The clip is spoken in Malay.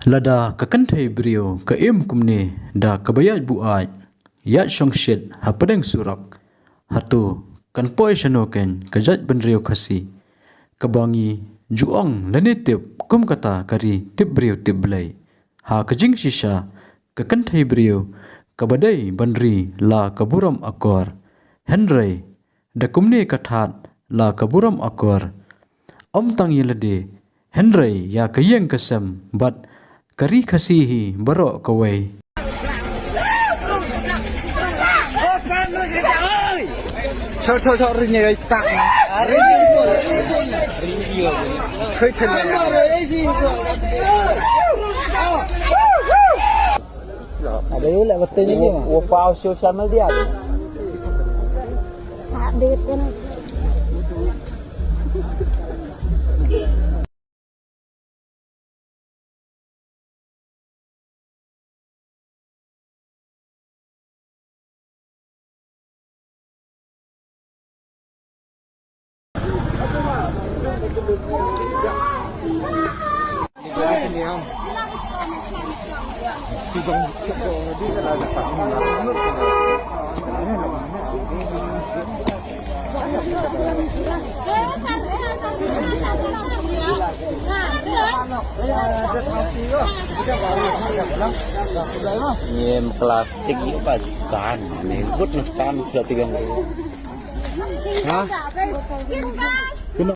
Lada ka Kynthei Briew ka im kumni da ka Buaid iaid shongshit ha Pdeng Surok hatu kan poi Shano ken ka Jait Bynriew Khasi ka bangi juang lenitip kum kata kari tip Briew tip blai ha ka jing shisha ka Kynthei Briew ka badai Bynriew la ka buram akor Henry da kumni kathat la ka buram akor tang yelade Henry ya ka yeng kasam bat kari Khasi hi barok kawai cho ryngkat tak khơi thân ada yang lewat ini ni wow social media update kan ini plastik itu pasukan, ini buat nuskan 3 minggu. Hah?